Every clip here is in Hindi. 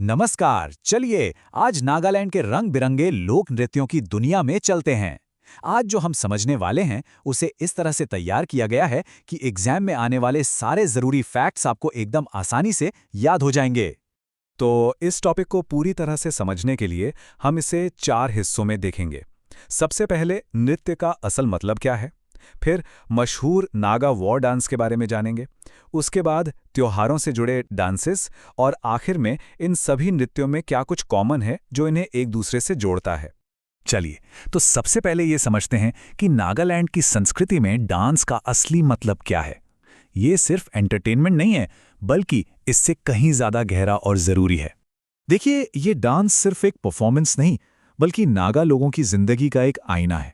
नमस्कार। चलिए आज नागालैंड के रंग बिरंगे लोक नृत्यों की दुनिया में चलते हैं। आज जो हम समझने वाले हैं उसे इस तरह से तैयार किया गया है कि एग्जाम में आने वाले सारे जरूरी फैक्ट्स आपको एकदम आसानी से याद हो जाएंगे। तो इस टॉपिक को पूरी तरह से समझने के लिए हम इसे 4 हिस्सों में देखेंगे। सबसे पहले नृत्य का असल मतलब क्या है, फिर मशहूर नागा वॉर डांस के बारे में जानेंगे, उसके बाद त्योहारों से जुड़े डांसेस और आखिर में इन सभी नृत्यों में क्या कुछ कॉमन है जो इन्हें एक दूसरे से जोड़ता है। चलिए तो सबसे पहले ये समझते हैं कि नागालैंड की संस्कृति में डांस का असली मतलब क्या है। ये सिर्फ एंटरटेनमेंट नहीं है, बल्कि इससे कहीं ज्यादा गहरा और जरूरी है। देखिए, ये डांस सिर्फ एक परफॉर्मेंस नहीं, बल्कि नागा लोगों की जिंदगी का एक आईना है।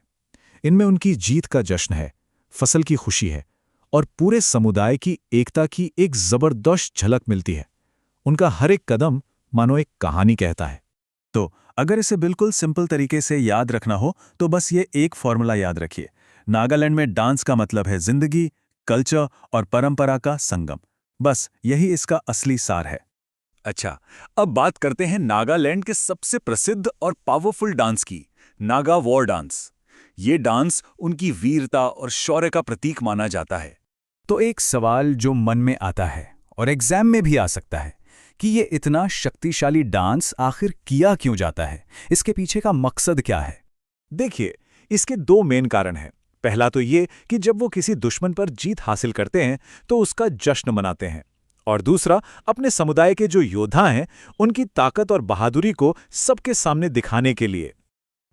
इनमें उनकी जीत का जश्न है, फसल की खुशी है और पूरे समुदाय की एकता की एक जबरदस्त झलक मिलती है। उनका हर एक कदम मानो एक कहानी कहता है। तो अगर इसे बिल्कुल सिंपल तरीके से याद रखना हो तो बस ये एक फॉर्मूला याद रखिए। नागालैंड में डांस का मतलब है जिंदगी, कल्चर और परंपरा का संगम। बस यही इसका असली सार है। अच्छा, अब बात करते हैं नागालैंड के सबसे प्रसिद्ध और पावरफुल डांस की, नागा वॉर डांस। ये डांस उनकी वीरता और शौर्य का प्रतीक माना जाता है। तो एक सवाल जो मन में आता है और एग्जाम में भी आ सकता है कि ये इतना शक्तिशाली डांस आखिर किया क्यों जाता है, इसके पीछे का मकसद क्या है। देखिए, इसके 2 मेन कारण हैं। पहला तो ये कि जब वो किसी दुश्मन पर जीत हासिल करते हैं तो उसका जश्न मनाते हैं, और दूसरा अपने समुदाय के जो योद्धा हैं उनकी ताकत और बहादुरी को सबके सामने दिखाने के लिए।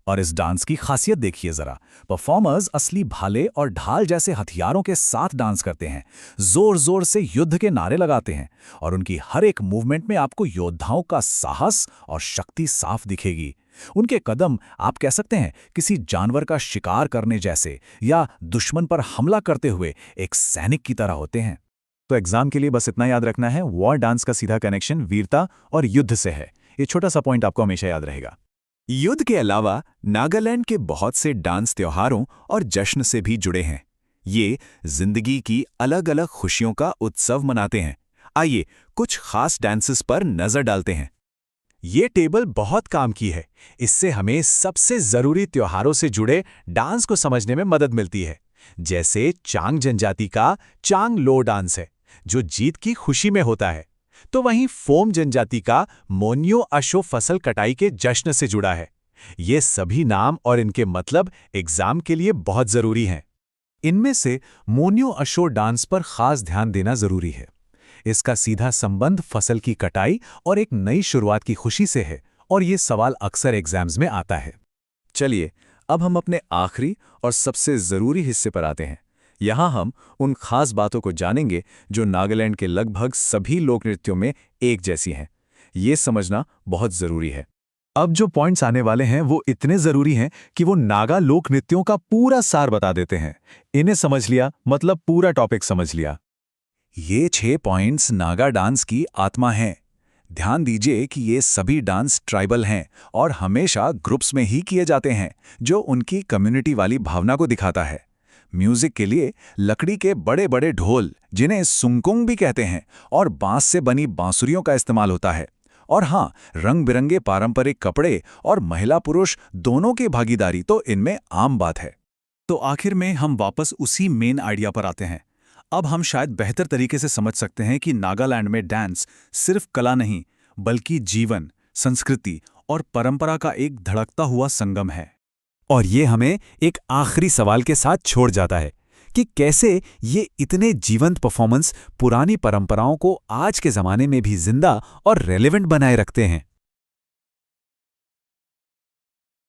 और इस डांस की खासियत देखिए जरा। परफॉर्मर्स असली भाले और ढाल जैसे हथियारों के साथ डांस करते हैं, जोर जोर से युद्ध के नारे लगाते हैं, और उनकी हर एक मूवमेंट में आपको योद्धाओं का साहस और शक्ति साफ दिखेगी। उनके कदम आप कह सकते हैं किसी जानवर का शिकार करने जैसे, या दुश्मन पर हमला करते हुए एक सैनिक की तरह होते हैं। तो एग्जाम के लिए बस इतना याद रखना है, वॉर डांस का सीधा कनेक्शन वीरता और युद्ध से है। ये छोटा सा पॉइंट आपको हमेशा याद रहेगा। युद्ध के अलावा नागालैंड के बहुत से डांस त्योहारों और जश्न से भी जुड़े हैं। ये जिंदगी की अलग अलग खुशियों का उत्सव मनाते हैं। आइए कुछ खास डांसेस पर नजर डालते हैं। ये टेबल बहुत काम की है। इससे हमें सबसे जरूरी त्योहारों से जुड़े डांस को समझने में मदद मिलती है। जैसे चांग जनजाति का चांग लो डांस है, जो जीत की खुशी में होता है। तो वहीं फोम जनजाति का मोन्यो अशो फसल कटाई के जश्न से जुड़ा है। ये सभी नाम और इनके मतलब एग्जाम के लिए बहुत जरूरी हैं। इनमें से मोन्यो अशो डांस पर खास ध्यान देना जरूरी है। इसका सीधा संबंध फसल की कटाई और एक नई शुरुआत की खुशी से है, और ये सवाल अक्सर एग्जाम्स में आता है। चलिए अब हम अपने आखिरी और सबसे जरूरी हिस्से पर आते हैं। यहाँ हम उन खास बातों को जानेंगे जो नागालैंड के लगभग सभी लोक नृत्यों में एक जैसी हैं। ये समझना बहुत जरूरी है। अब जो पॉइंट्स आने वाले हैं वो इतने जरूरी हैं कि वो नागा लोक नृत्यों का पूरा सार बता देते हैं। इन्हें समझ लिया मतलब पूरा टॉपिक समझ लिया। ये 6 पॉइंट्स नागा डांस की आत्मा हैं। ध्यान दीजिए कि ये सभी डांस ट्राइबल हैं और हमेशा ग्रुप्स में ही किए जाते हैं, जो उनकी कम्युनिटी वाली भावना को दिखाता है। म्यूजिक के लिए लकड़ी के बड़े बड़े ढोल, जिन्हें सुंकुंग भी कहते हैं, और बांस से बनी बांसुरियों का इस्तेमाल होता है। और हाँ, रंग बिरंगे पारंपरिक कपड़े और महिला पुरुष दोनों की भागीदारी तो इनमें आम बात है। तो आखिर में हम वापस उसी मेन आइडिया पर आते हैं। अब हम शायद बेहतर तरीके से समझ सकते हैं कि नागालैंड में डांस सिर्फ कला नहीं, बल्कि जीवन, संस्कृति और परंपरा का एक धड़कता हुआ संगम है। और ये हमें एक आखिरी सवाल के साथ छोड़ जाता है कि कैसे ये इतने जीवंत परफॉर्मेंस पुरानी परंपराओं को आज के ज़माने में भी जिंदा और रेलेवेंट बनाए रखते हैं।